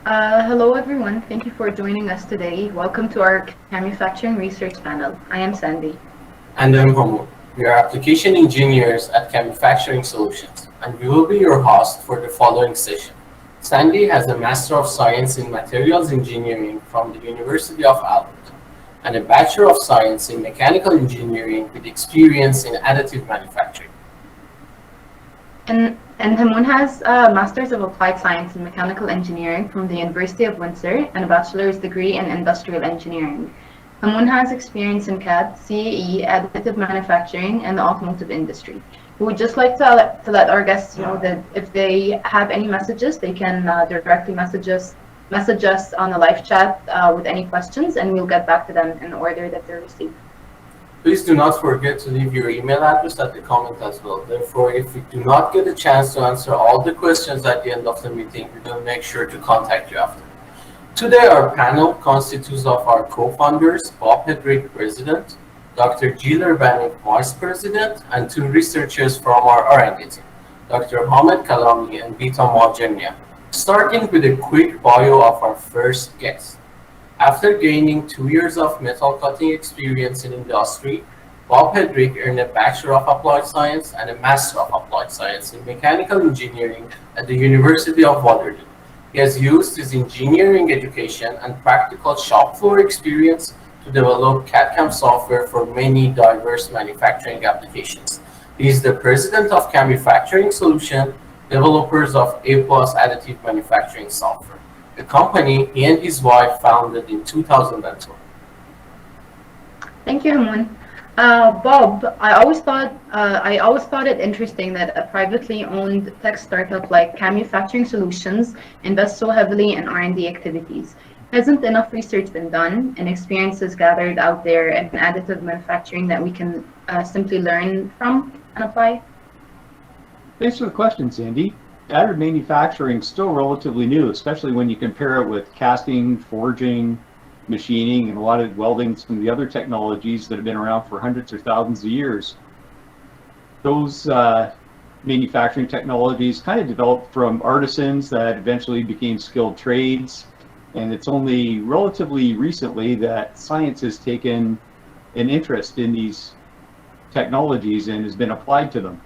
Hello everyone, thank you for joining us today. Welcome to our CAMufacturing Research Panel. I am Sandy. And I'm Hamid. We are application engineers at CAMufacturing Solutions, and we will be your host for the following session. Sandy has a Master of Science in Materials Engineering from the University of Alberta and a Bachelor of Science in Mechanical Engineering with experience in additive manufacturing. And Hamon has a Master's of Applied Science in Mechanical Engineering from the University of Windsor and a bachelor's degree in Industrial Engineering. Hamon has experience in CAD, CAE, additive manufacturing, and the automotive industry. We would just like to let our guests know that if they have any messages, they can directly message us on the live chat with any questions, and we'll get back to them in the order that they're received. Please do not forget to leave your email address at the comment as well. Therefore, if we do not get a chance to answer all the questions at the end of the meeting, we will make sure to contact you after. Today, our panel constitutes of our co-founders, Bob Hedrick, President, Dr. Jill Bannock, Vice President, and two researchers from our R&D team, Dr. Hamid Kalami and Vita Marjania. Starting with a quick bio of our first guest. After gaining 2 years of metal cutting experience in industry, Bob Hedrick earned a Bachelor of Applied Science and a Master of Applied Science in Mechanical Engineering at the University of Waterloo. He has used his engineering education and practical shop floor experience to develop CAD/CAM software for many diverse manufacturing applications. He is the president of CAMufacturing Solutions, developers of APlus Additive Manufacturing software, a company he and his wife founded in 2012. Thank you, Hamon. Bob, I always thought it interesting that a privately owned tech startup like CAMufacturing Solutions invests so heavily in R&D activities. Hasn't enough research been done and experiences gathered out there in additive manufacturing that we can simply learn from and apply? Thanks for the question, Sandy. Additive manufacturing is still relatively new, especially when you compare it with casting, forging, machining, and a lot of welding, some of the other technologies that have been around for hundreds or thousands of years. Those manufacturing technologies kind of developed from artisans that eventually became skilled trades, and it's only relatively recently that science has taken an interest in these technologies and has been applied to them.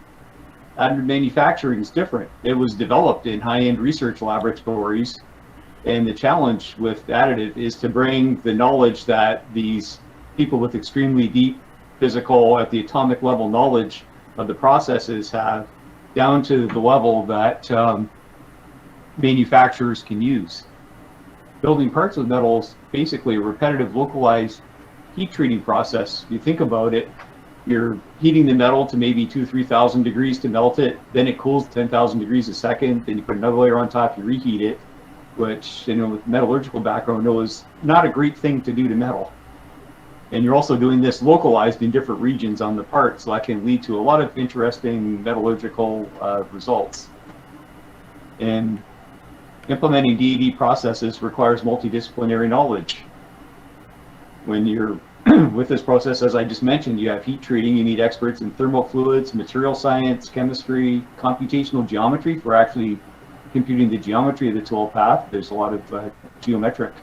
Additive manufacturing is different. It was developed in high-end research laboratories, and the challenge with additive is to bring the knowledge that these people with extremely deep physical, at the atomic level knowledge of the processes have down to the level that manufacturers can use. Building parts of metals, basically a repetitive, localized heat treating process. If you think about it, you're heating the metal to maybe 2,000 to 3,000 degrees to melt it, then it cools 10,000 degrees a second, then you put another layer on top, you reheat it, which, with metallurgical background, know is not a great thing to do to metal. And you're also doing this localized in different regions on the part, so that can lead to a lot of interesting metallurgical results. And implementing DED processes requires multidisciplinary knowledge. When you're with this process, as I just mentioned, you have heat treating, you need experts in thermofluids, material science, chemistry, computational geometry for actually computing the geometry of the tool path. There's a lot of geometric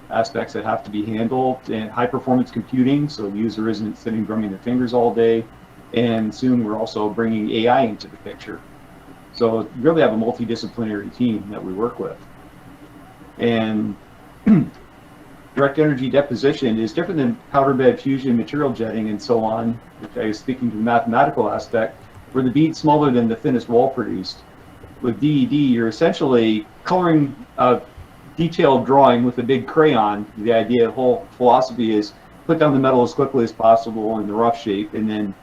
aspects that have to be handled, and high performance computing, so the user isn't sitting drumming their fingers all day. And soon we're also bringing AI into the picture. So we really have a multidisciplinary team that we work with. And direct energy deposition is different than powder bed fusion, material jetting, and so on, which I was speaking to the mathematical aspect, where the bead's smaller than the thinnest wall produced. With DED, you're essentially coloring a detailed drawing with a big crayon. The idea, the whole philosophy is put down the metal as quickly as possible in the rough shape, and then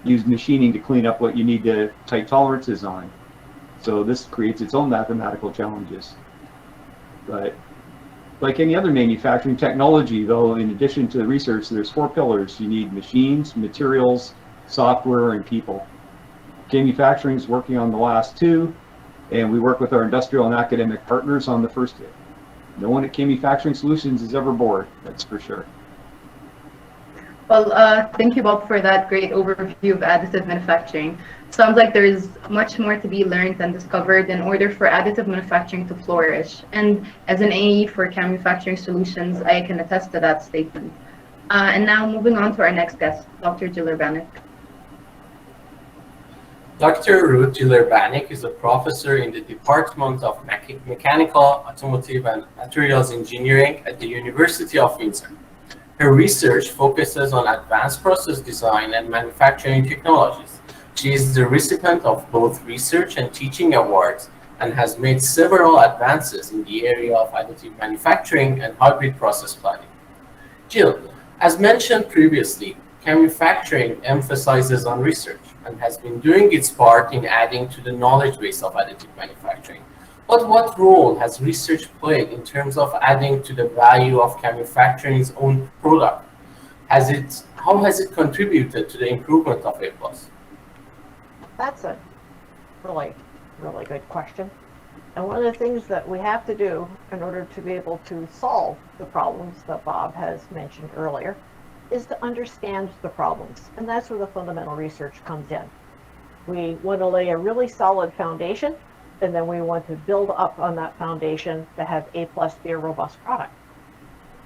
use machining to clean up what you need to tight tolerances on. So this creates its own mathematical challenges. But like any other manufacturing technology, though, in addition to the research, there's 4 pillars. You need machines, materials, software, and people. CAMufacturing is working on the last 2, and we work with our industrial and academic partners on the first 2. No one at CAMufacturing Solutions is ever bored, that's for sure. Well, thank you, Bob, for that great overview of additive manufacturing. Sounds like there's much more to be learned and discovered in order for additive manufacturing to flourish. And as an AE for CAMufacturing Solutions, I can attest to that statement. And now moving on to our next guest, Dr. Jill Urbanek. Dr. Ruth Giller-Banik is a professor in the Department of Mechanical, Automotive, and Materials Engineering at the University of Windsor. Her research focuses on advanced process design and manufacturing technologies. She is the recipient of both research and teaching awards and has made several advances in the area of additive manufacturing and hybrid process planning. Jill, as mentioned previously, CAMufacturing emphasizes on research and has been doing its part in adding to the knowledge base of additive manufacturing. But what role has research played in terms of adding to the value of CAMufacturing's own product? How has it contributed to the improvement of APlus? That's a really good question. And one of the things that we have to do in order to be able to solve the problems that Bob has mentioned earlier is to understand the problems. And that's where the fundamental research comes in. We want to lay a really solid foundation, and then we want to build up on that foundation to have APlus be a robust product.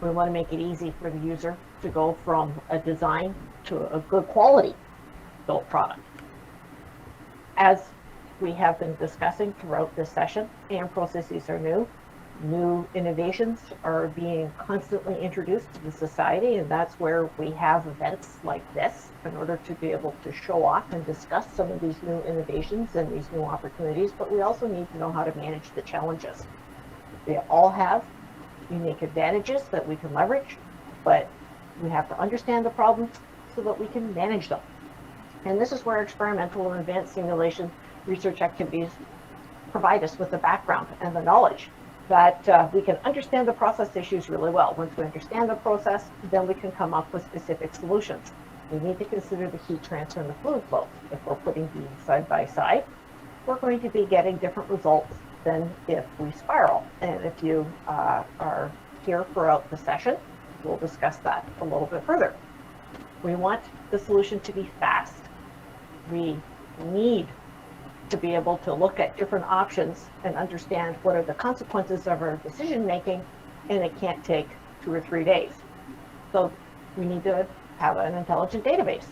We want to make it easy for the user to go from a design to a good quality built product. As we have been discussing throughout this session, and processes are new innovations are being constantly introduced to the society, and that's where we have events like this in order to be able to show off and discuss some of these new innovations and these new opportunities, but we also need to know how to manage the challenges. They all have unique advantages that we can leverage, but we have to understand the problems so that we can manage them. And this is where experimental and advanced simulation research activities provide us with the background and the knowledge that we can understand the process issues really well. Once we understand the process, then we can come up with specific solutions. We need to consider the heat transfer and the fluid flow. If we're putting these side by side, we're going to be getting different results than if we spiral. And if you are here throughout the session, we'll discuss that a little bit further. We want the solution to be fast. We need to be able to look at different options and understand what are the consequences of our decision making, and it can't take 2 or 3 days. So we need to have an intelligent database.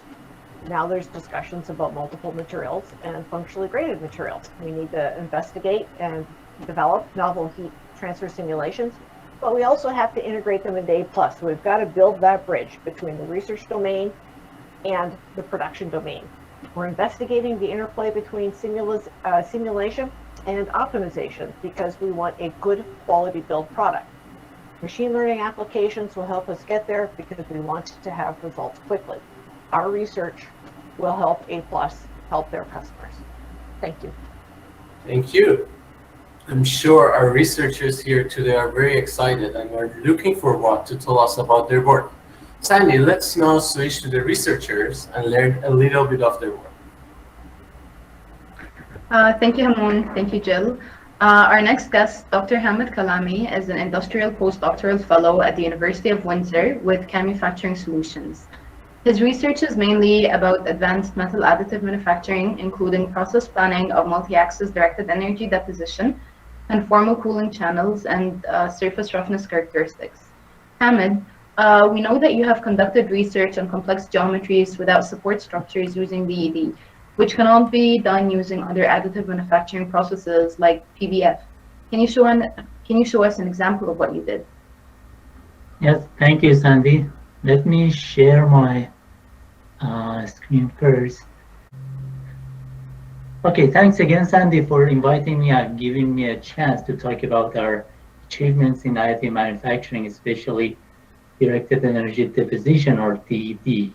Now there's discussions about multiple materials and functionally graded materials. We need to investigate and develop novel heat transfer simulations, but we also have to integrate them into APlus. So we've got to build that bridge between the research domain and the production domain. We're investigating the interplay between simulation and optimization because we want a good quality build product. Machine learning applications will help us get there because we want to have results quickly. Our research will help APlus help their customers. Thank you. Thank you. I'm sure our researchers here today are very excited and are looking forward to tell us about their work. Sandy, let's now switch to the researchers and learn a little bit of their work. Thank you, Hamon. Thank you, Jill. Our next guest, Dr. Hamid Kalami, is an industrial postdoctoral fellow at the University of Windsor with CAMufacturing Solutions. His research is mainly about advanced metal additive manufacturing, including process planning of multi-axis directed energy deposition, conformal cooling channels, and surface roughness characteristics. Hamid, we know that you have conducted research on complex geometries without support structures using DED, which cannot be done using other additive manufacturing processes like PBF. Can you show us an example of what you did? Yes, thank you, Sandy. Let me share my screen first. Okay, thanks again, Sandy, for inviting me and giving me a chance to talk about our achievements in additive manufacturing, especially directed energy deposition, or DED.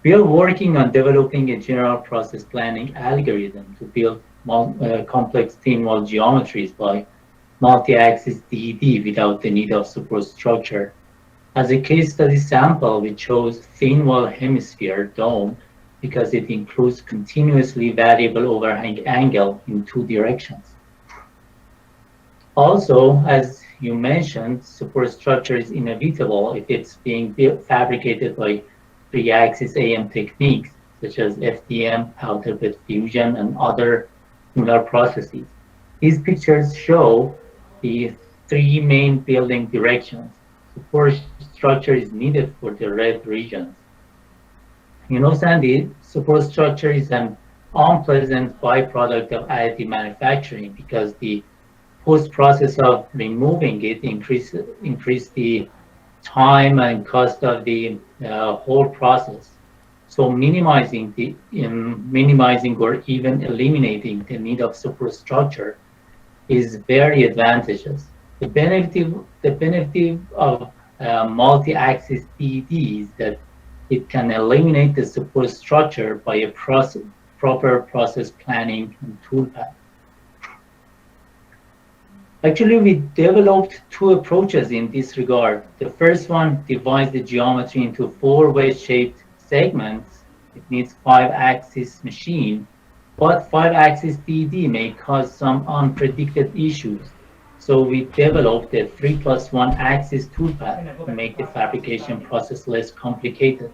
We are working on developing a general process planning algorithm to build complex thin wall geometries by multi-axis DED without the need of support structure. As a case study sample, we chose thin wall hemisphere dome because it includes continuously variable overhang angle in 2 directions. Also, as you mentioned, support structure is inevitable if it's being fabricated by 3-axis AM techniques. such as FDM, powder bed fusion, and other similar processes. These pictures show the three main building directions. Support structure is needed for the red regions. You know, Sandy, support structure is an unpleasant byproduct of additive manufacturing because the post-process of removing it increase the time and cost of the whole process. So minimizing or even eliminating the need of superstructure is very advantageous. The benefit of multi-axis DED is that it can eliminate the superstructure by a proper process planning and toolpath. Actually, we developed two approaches in this regard. The first one divides the geometry into four wedge-shaped segments. It needs 5-axis machine, but 5-axis DED may cause some unpredicted issues. So we developed a 3+1 axis toolpath to make the fabrication process less complicated.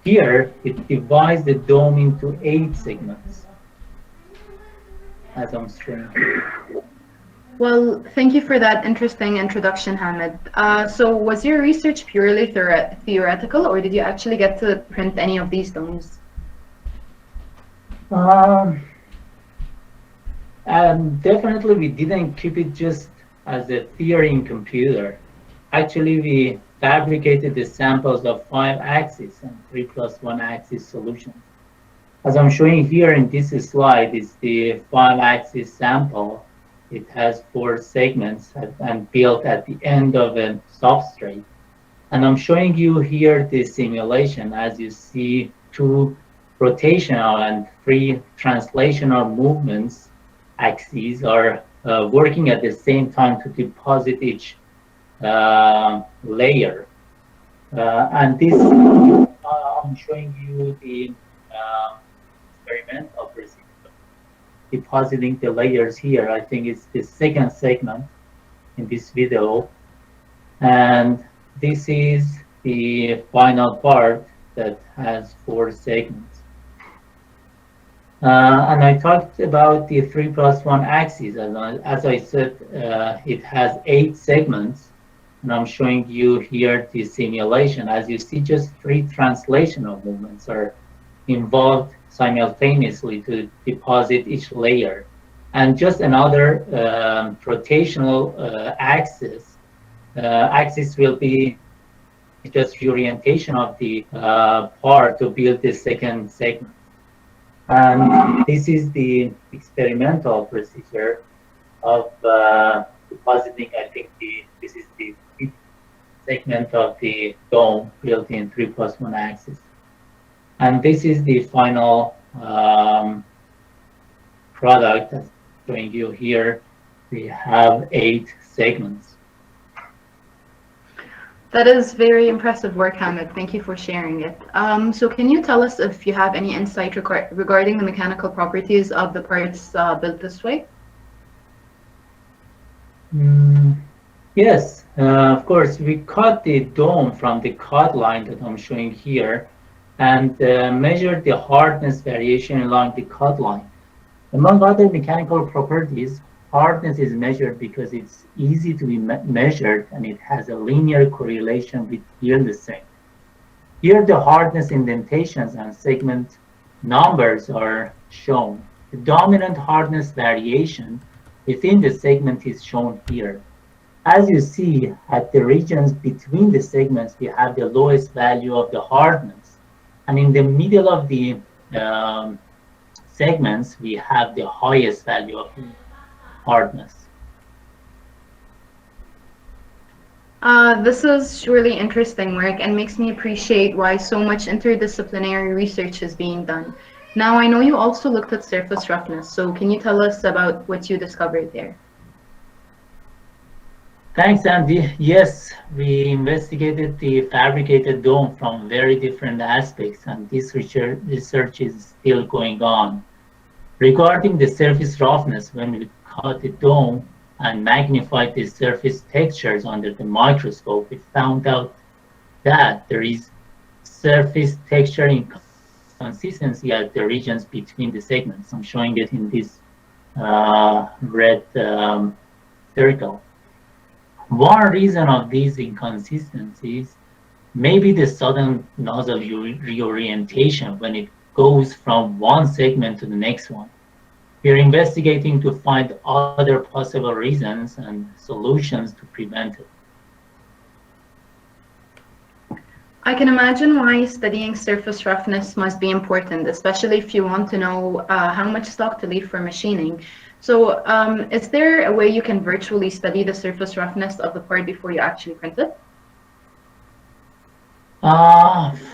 Here, it divides the dome into 8 segments, as I'm showing here. Well, thank you for that interesting introduction, Hamid. So was your research purely theoretical, or did you actually get to print any of these domes? Definitely we didn't keep it just as a theory in computer. Actually, we fabricated the samples of 5-axis and 3+1 axis solutions. As I'm showing here in this slide, is the 5-axis sample. It has 4 segments and built at the end of a substrate. And I'm showing you here the simulation. As you see, 2 rotational and 3 translational movements axes are working at the same time to deposit each layer. And this, I'm showing you the experimental procedure. Depositing the layers here. I think it's the second segment in this video. And this is the final part that has 4 segments. And I talked about the 3+1 axis. As I said, it has 8 segments. And I'm showing you here the simulation. As you see, just 3 translational movements are involved simultaneously to deposit each layer. And just another rotational axis. Axis will be just reorientation of the part to build the second segment. And this is the experimental procedure of depositing, I think this is the segment of the dome built in 3+1 axis. And this is the final product that's showing you here. We have 8 segments. That is very impressive work, Hamid. Thank you for sharing it. So can you tell us if you have any insight regarding the mechanical properties of the parts built this way? Yes, of course. We cut the dome from the cut line that I'm showing here and measured the hardness variation along the cut line. Among other mechanical properties, hardness is measured because it's easy to be measured and it has a linear correlation with yield strength. Here the hardness indentations and segment numbers are shown. The dominant hardness variation within the segment is shown here. As you see, at the regions between the segments, we have the lowest value of the hardness. And in the middle of the segments, we have the highest value of hardness. This is really interesting work and makes me appreciate why so much interdisciplinary research is being done. Now, I know you also looked at surface roughness, so can you tell us about what you discovered there? Thanks, Andy. Yes, we investigated the fabricated dome from very different aspects, and this research is still going on. Regarding the surface roughness, when we cut the dome and magnified the surface textures under the microscope, we found out that there is surface texture consistency at the regions between the segments. I'm showing it in this red circle. One reason of these inconsistencies may be the sudden nozzle reorientation when it goes from one segment to the next one. We are investigating to find other possible reasons and solutions to prevent it. I can imagine why studying surface roughness must be important, especially if you want to know how much stock to leave for machining. So is there a way you can virtually study the surface roughness of the part before you actually print it?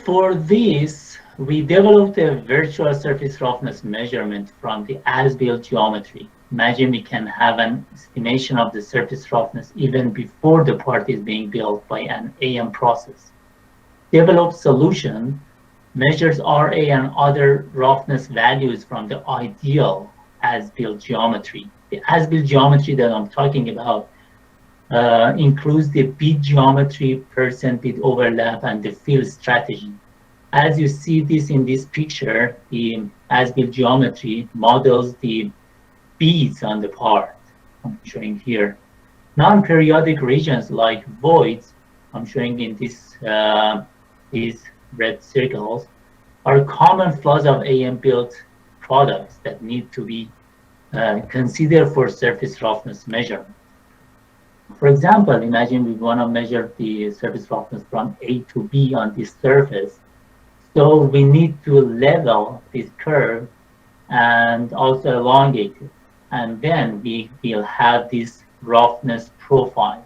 For this, we developed a virtual surface roughness measurement from the as-built geometry. Imagine we can have an estimation of the surface roughness even before the part is being built by an AM process. Developed solution measures RA and other roughness values from the ideal as-built geometry. The as-built geometry that I'm talking about includes the bit geometry, percent bit overlap, and the fill strategy. As you see this in this picture, the as-built geometry models the beads on the part. I'm showing here. Non-periodic regions like voids, I'm showing in this these red circles, are common flaws of AM-built products that need to be considered for surface roughness measurement. For example, imagine we want to measure the surface roughness from A to B on this surface. So we need to level this curve and also elongate it. And then we will have this roughness profile.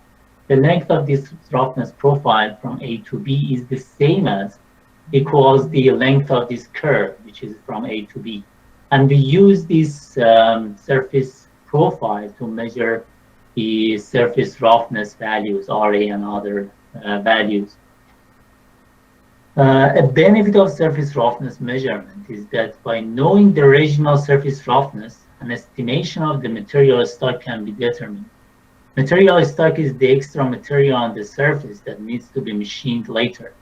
The length of this roughness profile from A to B is the same as equals the length of this curve, which is from A to B. And we use this surface profile to measure the surface roughness values, RA and other values. A benefit of surface roughness measurement is that by knowing the regional surface roughness, an estimation of the material stock can be determined. Material stock is the extra material on the surface that needs to be machined later.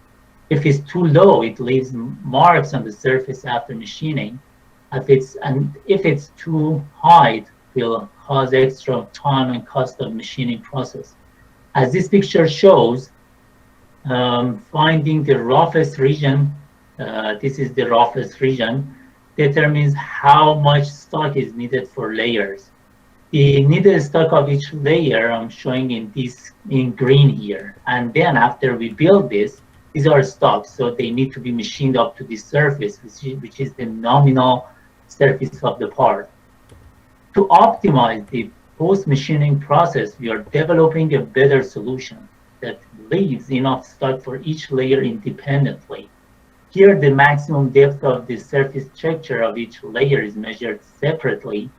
If it's too low, it leaves marks on the surface after machining. If it's too high, it will cause extra time and cost of machining process. As this picture shows, finding the roughest region, this is the roughest region, determines how much stock is needed for layers. The needed stock of each layer I'm showing in green here. And then after we build this, these are stocks, so they need to be machined up to the surface, which is the nominal surface of the part. To optimize the post-machining process, we are developing a better solution that leaves enough stock for each layer independently. Here, the maximum depth of the surface structure of each layer is measured separately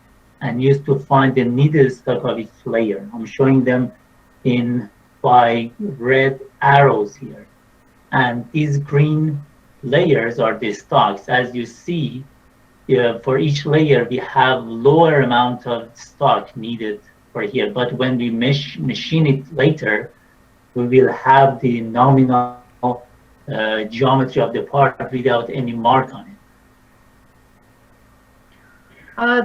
and used to find the needed stock of each layer. I'm showing them by red arrows here. And these green layers are the stocks. As you see, for each layer, we have lower amount of stock needed for here. But when we machine it later, we will have the nominal geometry of the part without any mark on it.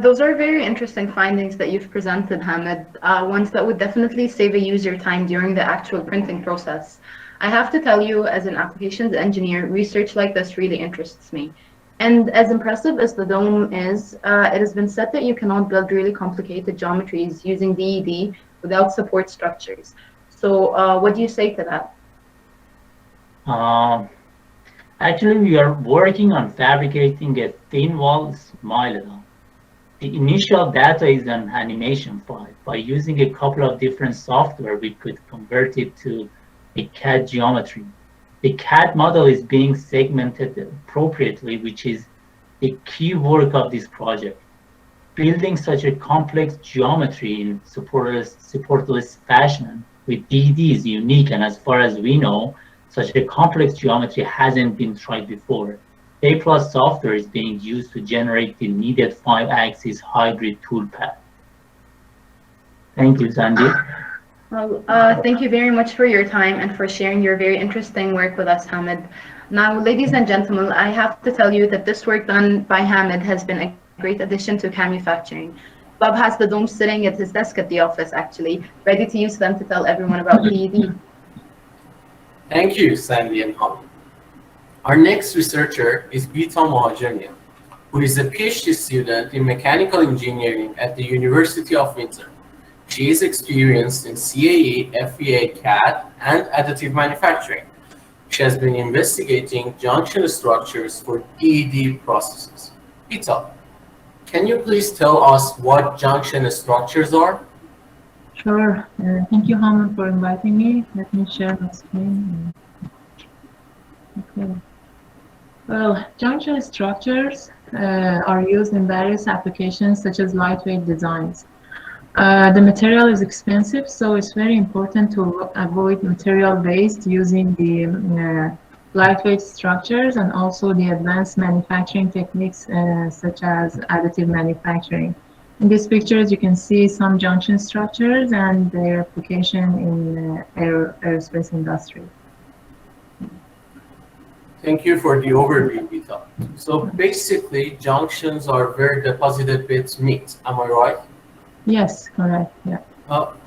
Those are very interesting findings that you've presented, Hamid, ones that would definitely save a user time during the actual printing process. I have to tell you, as an applications engineer, research like this really interests me. And as impressive as the dome is, it has been said that you cannot build really complicated geometries using DED without support structures. So what do you say to that? Actually, we are working on fabricating a thin wall smile. The initial data is an animation file. By using a couple of different software, we could convert it to a CAD geometry. The CAD model is being segmented appropriately, which is the key work of this project. Building such a complex geometry in supportless fashion with DED is unique, and as far as we know, such a complex geometry hasn't been tried before. APlus software is being used to generate the needed 5-axis hybrid toolpath. Thank you, Sandeep. Well, thank you very much for your time and for sharing your very interesting work with us, Hamid. Now, ladies and gentlemen, I have to tell you that this work done by Hamid has been a great addition to CAMufacturing. Bob has the dome sitting at his desk at the office, actually, ready to use them to tell everyone about DED. Thank you, Sandy and Hamid. Our next researcher is Bita Mohajirnian, who is a PhD student in mechanical engineering at the University of Windsor. She is experienced in CAE, FEA, CAD, and additive manufacturing. She has been investigating junction structures for DED processes. Bita, can you please tell us what junction structures are? Sure. Thank you, Hamid, for inviting me. Let me share my screen. Okay. Well, junction structures are used in various applications such as lightweight designs. The material is expensive, so it's very important to avoid material waste using the lightweight structures and also the advanced manufacturing techniques such as additive manufacturing. In these pictures, you can see some junction structures and their application in aerospace industry. Thank you for the overview, Bita. So basically, junctions are where deposited bits meet. Am I right? Yes, correct. Yeah.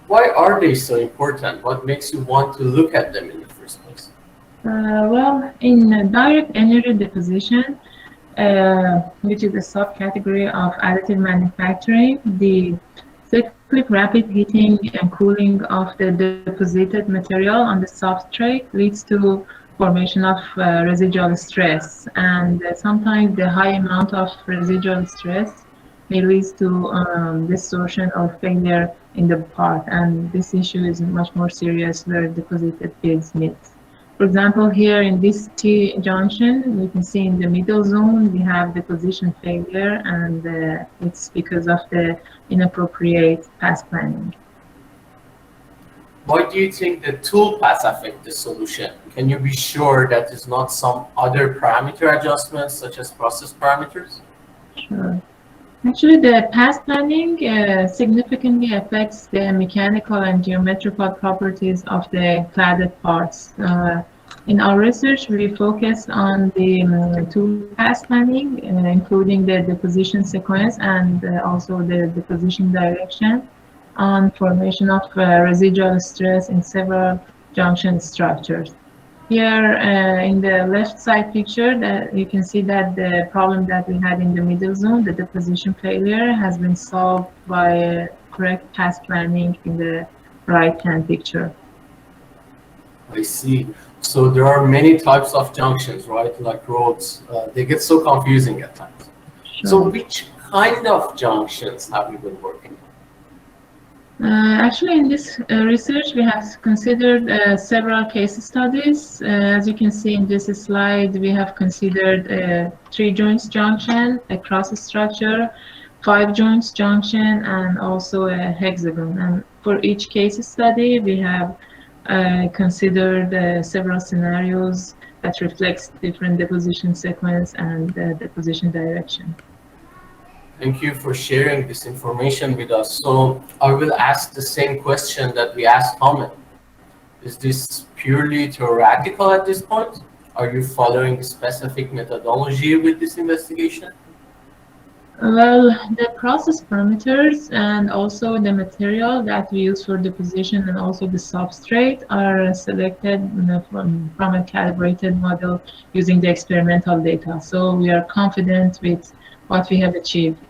Why are they so important? What makes you want to look at them in the first place? Well, in direct energy deposition, which is a subcategory of additive manufacturing, the cyclic rapid heating and cooling of the deposited material on the substrate leads to formation of residual stress, and sometimes the high amount of residual stress may lead to distortion or failure in the part, and this issue is much more serious where deposited fields meet. For example, here in this T junction, we can see in the middle zone we have deposition failure, and it's because of the inappropriate path planning. Why do you think the tool paths affect the solution? Can you be sure that it's not some other parameter adjustments such as process parameters? Sure. Actually, the path planning significantly affects the mechanical and geometrical properties of the cladded parts. In our research, we focus on the tool path planning, including the deposition sequence and also the deposition direction, on formation of residual stress in several junction structures. Here in the left side picture, that you can see that the problem that we had in the middle zone, the deposition failure, has been solved by correct path planning in the right-hand picture. I see. So there are many types of junctions, right? Like roads. They get so confusing at times. Sure. So which kind of junctions have you been working on? Actually, in this research, we have considered several case studies. As you can see in this slide, we have considered a 3-joints junction, a cross structure, 5-joints junction, and also a hexagon. And for each case study, we have considered several scenarios that reflects different deposition sequence and deposition direction. Thank you for sharing this information with us. So I will ask the same question that we asked Hamid. Is this purely theoretical at this point? Are you following a specific methodology with this investigation? Well, the process parameters and also the material that we use for deposition and also the substrate are selected from a calibrated model using the experimental data. So we are confident with what we have achieved.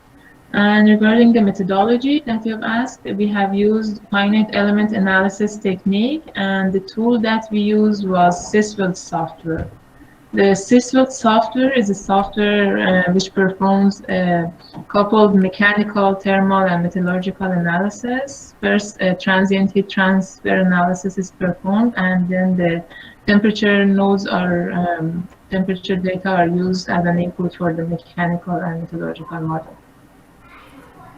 And regarding the methodology that you have asked, we have used finite element analysis technique, and the tool that we used was Syswell software. The Syswell software is a software which performs a coupled mechanical, thermal, and metallurgical analysis. First, a transient heat transfer analysis is performed, and then the temperature nodes are temperature data are used as an input for the mechanical and metallurgical model.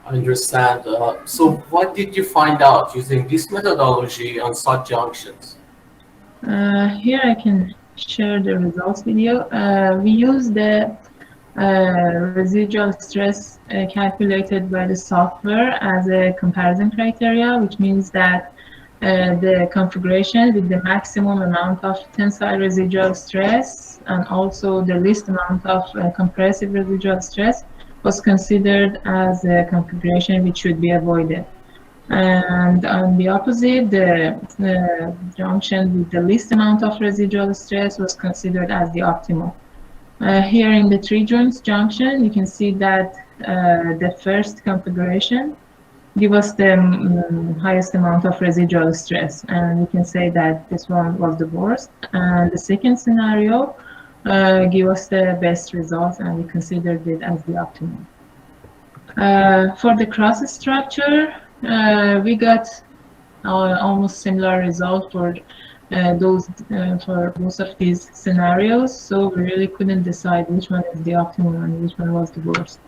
I understand. So what did you find out using this methodology on such junctions? Here I can share the results with you. We use the residual stress calculated by the software as a comparison criteria, which means that the configuration with the maximum amount of tensile residual stress and also the least amount of compressive residual stress was considered as a configuration which should be avoided. And on the opposite, the junction with the least amount of residual stress was considered as the optimal. Here in the three joints junction, you can see that the first configuration give us the highest amount of residual stress, and we can say that this one was the worst. And the second scenario give us the best results, and we considered it as the optimal. For the cross structure, we got almost similar result for for most of these scenarios, so we really couldn't decide which one is the optimal and which one was the worst.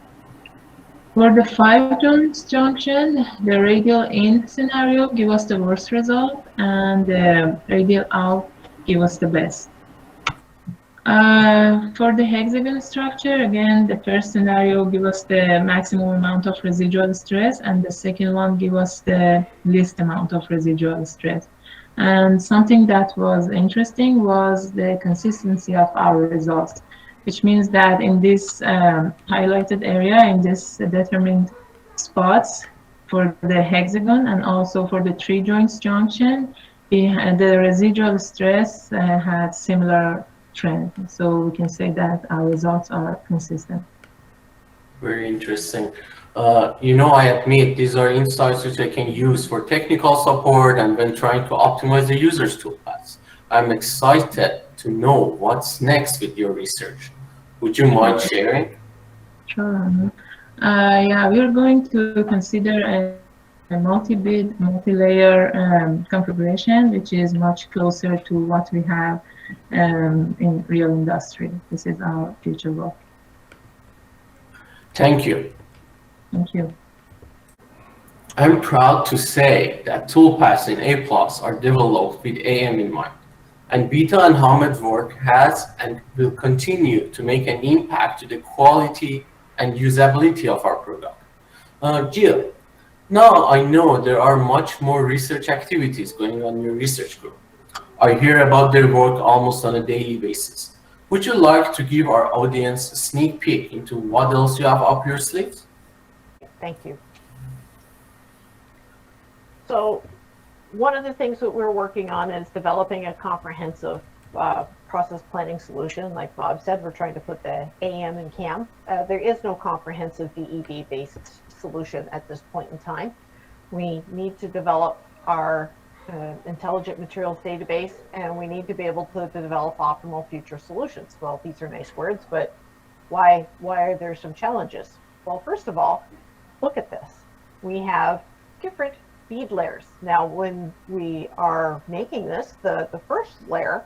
For the 5 joints junction, the radial in scenario give us the worst result, and the radial out give us the best. For the hexagon structure, again, the first scenario give us the maximum amount of residual stress, and the second one give us the least amount of residual stress. And something that was interesting was the consistency of our results, which means that in this highlighted area, in this determined spots for the hexagon and also for the 3 joints junction, the residual stress had similar trend. So we can say that our results are consistent. Very interesting. I admit these are insights which I can use for technical support and when trying to optimize the user's toolpaths. I'm excited to know what's next with your research. Would you mind sharing? Sure. Yeah, we're going to consider a multi-bid, multi-layer configuration, which is much closer to what we have in real industry. This is our future work. Thank you. Thank you. I'm proud to say that toolpaths in APlus are developed with AM in mind. And Beta and Hamid's work has and will continue to make an impact to the quality and usability of our product. Jill, now I know there are much more research activities going on in your research group. I hear about their work almost on a daily basis. Would you like to give our audience a sneak peek into what else you have up your sleeves? Thank you. So one of the things that we're working on is developing a comprehensive process planning solution. Like Bob said, we're trying to put the AM in CAM. There is no comprehensive DED-based solution at this point in time. We need to develop our intelligent materials database, and we need to be able to develop optimal future solutions. Well, these are nice words, but why are there some challenges? Well, first of all, look at this. We have different bead layers. Now, when we are making this, the first layer,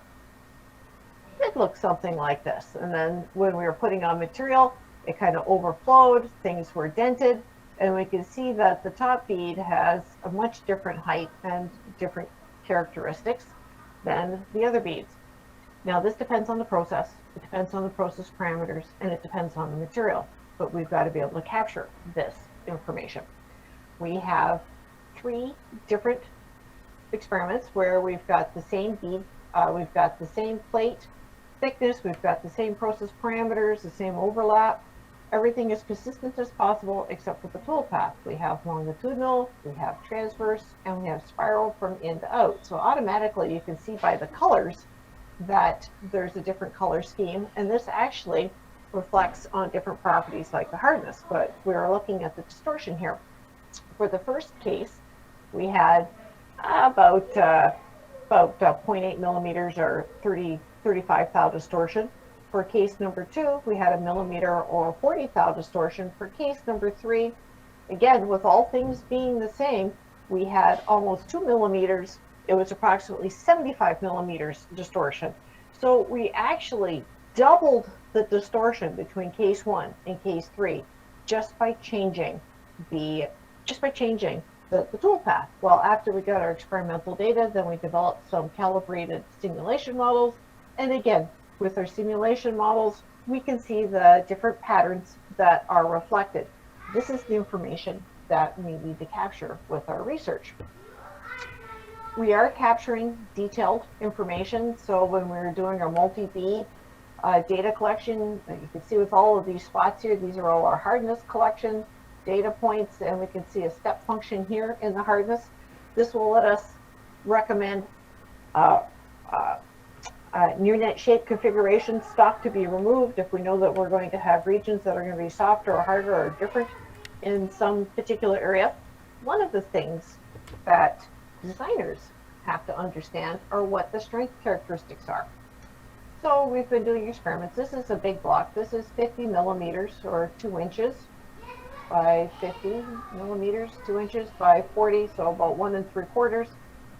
it looks something like this. And then when we were putting on material, it kind of overflowed, things were dented, and we can see that the top bead has a much different height and different characteristics than the other beads. Now, this depends on the process, it depends on the process parameters, and it depends on the material, but we've got to be able to capture this information. We have 3 different experiments where we've got the same bead, we've got the same plate thickness, we've got the same process parameters, the same overlap. Everything is consistent as possible except for the toolpath. We have longitudinal, we have transverse, and we have spiral from in to out. So automatically you can see by the colors that there's a different color scheme, and this actually reflects on different properties like the hardness, but we're looking at the distortion here. For the first case, we had about 0.8 millimeters or 35 thou distortion. For case number 2, we had 1 millimeter or 40 thou distortion. For case number 3, again, with all things being the same, we had almost 2 millimeters. It was approximately 75 millimeters distortion. So we actually doubled the distortion between case 1 and case 3 just by changing the toolpath. Well, after we got our experimental data, then we developed some calibrated simulation models, and again, with our simulation models, we can see the different patterns that are reflected. This is the information that we need to capture with our research. we are capturing detailed information. So when we're doing our multi-bead data collection, you can see with all of these spots here, these are all our hardness collection data points, and we can see a step function here in the hardness. This will let us recommend near net shape configuration stock to be removed if we know that we're going to have regions that are going to be softer or harder or different in some particular area. One of the things that designers have to understand are what the strength characteristics are. So we've been doing experiments. This is a big block. This is 50 millimeters or 2 inches by 50 millimeters, 2 inches by 40, so about 1 3/4.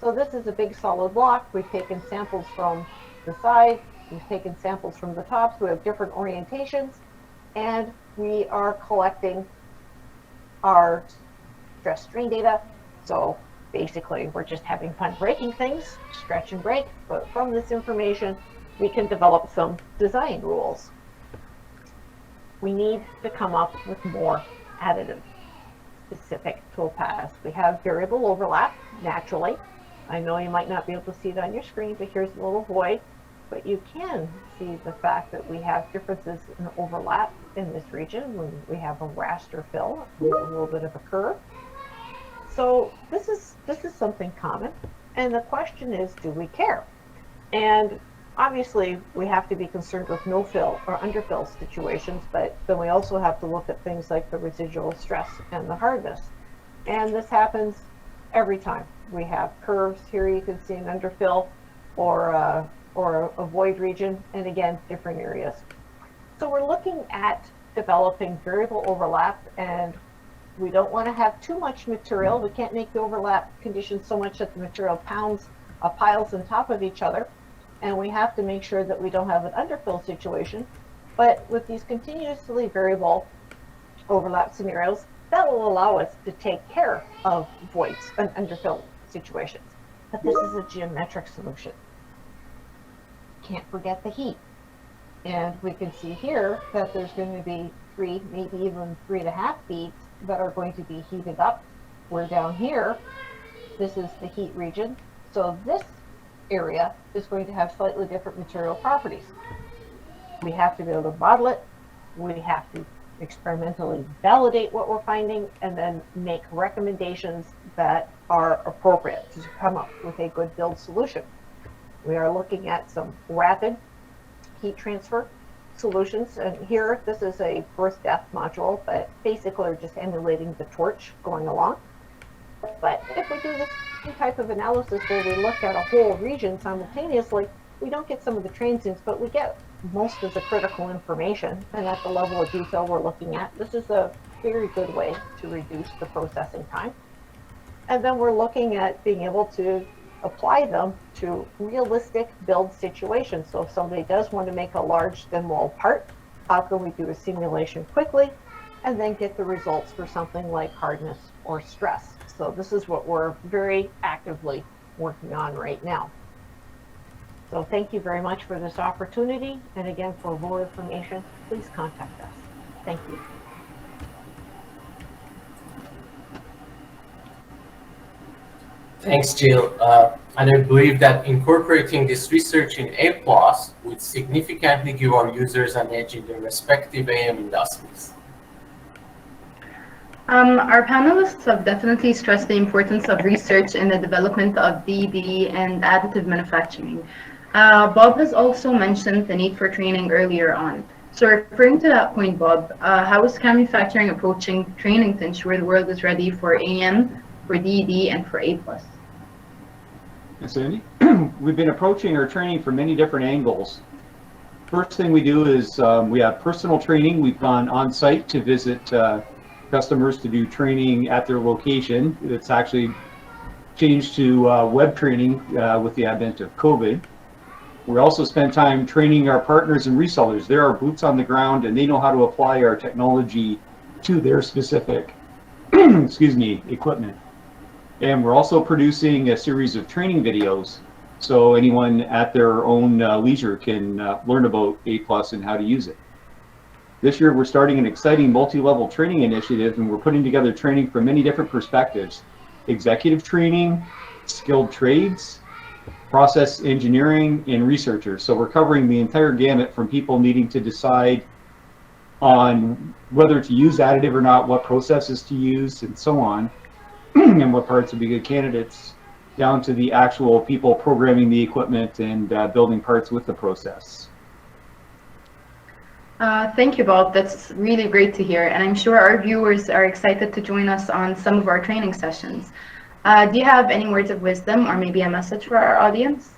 So this is a big solid block. We've taken samples from the side, we've taken samples from the top, so we have different orientations, and we are collecting our stress strain data. So basically we're just having fun breaking things, stretch and break, but from this information we can develop some design rules. We need to come up with more additive specific toolpaths. We have variable overlap naturally. I know you might not be able to see it on your screen, but here's a little void. But you can see the fact that we have differences in overlap in this region when we have a raster fill with a little bit of a curve. So this is something common, and the question is, do we care? And obviously we have to be concerned with no fill or underfill situations, but then we also have to look at things like the residual stress and the hardness. And this happens every time. We have curves here, you can see an underfill or a void region, and again, different areas. So we're looking at developing variable overlap, and we don't want to have too much material. We can't make the overlap conditions so much that the material piles on top of each other, and we have to make sure that we don't have an underfill situation. But with these continuously variable overlap scenarios, that will allow us to take care of voids and underfill situations. But this is a geometric solution. Can't forget the heat. And we can see here that there's going to be 3, maybe even 3.5 beads that are going to be heated up. We're down here. This is the heat region. So this area is going to have slightly different material properties. We have to be able to model it. We have to experimentally validate what we're finding, and then make recommendations that are appropriate to come up with a good build solution. We are looking at some rapid heat transfer solutions, and here this is a birth death module, but basically we're just emulating the torch going along. But if we do this type of analysis where we look at a whole region simultaneously, we don't get some of the transients, but we get most of the critical information, and at the level of detail we're looking at, this is a very good way to reduce the processing time. And then we're looking at being able to apply them to realistic build situations. So if somebody does want to make a large thin wall part, how can we do a simulation quickly and then get the results for something like hardness or stress? So this is what we're very actively working on right now. So thank you very much for this opportunity. And again, for more information, please contact us. Thank you. Thanks, Jill. And I believe that incorporating this research in APlus would significantly give our users an edge in their respective AM industries. Our panelists have definitely stressed the importance of research in the development of DED and additive manufacturing. Bob has also mentioned the need for training earlier on. So referring to that point, Bob, how is CAMufacturing approaching training to ensure the world is ready for AM, for DED, and for APlus? Yes, Andy. We've been approaching our training from many different angles. First thing we do is we have personal training. We've gone on site to visit customers to do training at their location. It's actually changed to web training with the advent of COVID. We also spend time training our partners and resellers. They're our boots on the ground, and they know how to apply our technology to their specific excuse me, equipment. And we're also producing a series of training videos, so anyone at their own leisure can learn about APlus and how to use it. This year we're starting an exciting multi-level training initiative, and we're putting together training from many different perspectives: executive training, skilled trades, process engineering, and researchers. So we're covering the entire gamut from people needing to decide on whether to use additive or not, what processes to use, and so on, and what parts would be good candidates, down to the actual people programming the equipment and building parts with the process. Thank you, Bob. That's really great to hear, and I'm sure our viewers are excited to join us on some of our training sessions. Do you have any words of wisdom or maybe a message for our audience?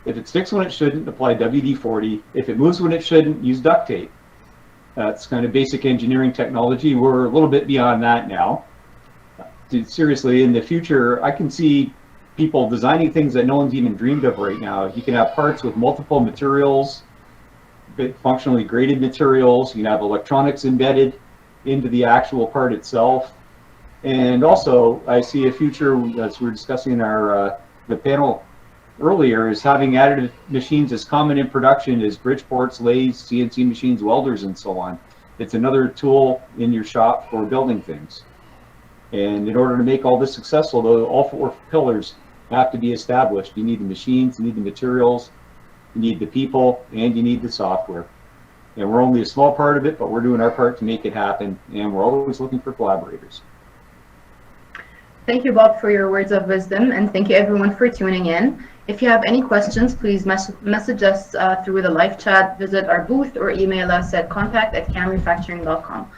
If it sticks when it shouldn't, apply WD-40. If it moves when it shouldn't, use duct tape. That's kind of basic engineering technology. We're a little bit beyond that now. Seriously, in the future, I can see people designing things that no one's even dreamed of right now. You can have parts with multiple materials, functionally graded materials. You can have electronics embedded into the actual part itself. And also, I see a future, as we were discussing in our the panel earlier, is having additive machines as common in production as Bridgeports, lathes, CNC machines, welders, and so on. It's another tool in your shop for building things. And in order to make all this successful, though, all four pillars have to be established. You need the machines, you need the materials, you need the people, and you need the software. And we're only a small part of it, but we're doing our part to make it happen, and we're always looking for collaborators. Thank you, Bob, for your words of wisdom, and thank you everyone for tuning in. If you have any questions, please message us through the live chat, visit our booth, or email us at contact@camufacturing.com.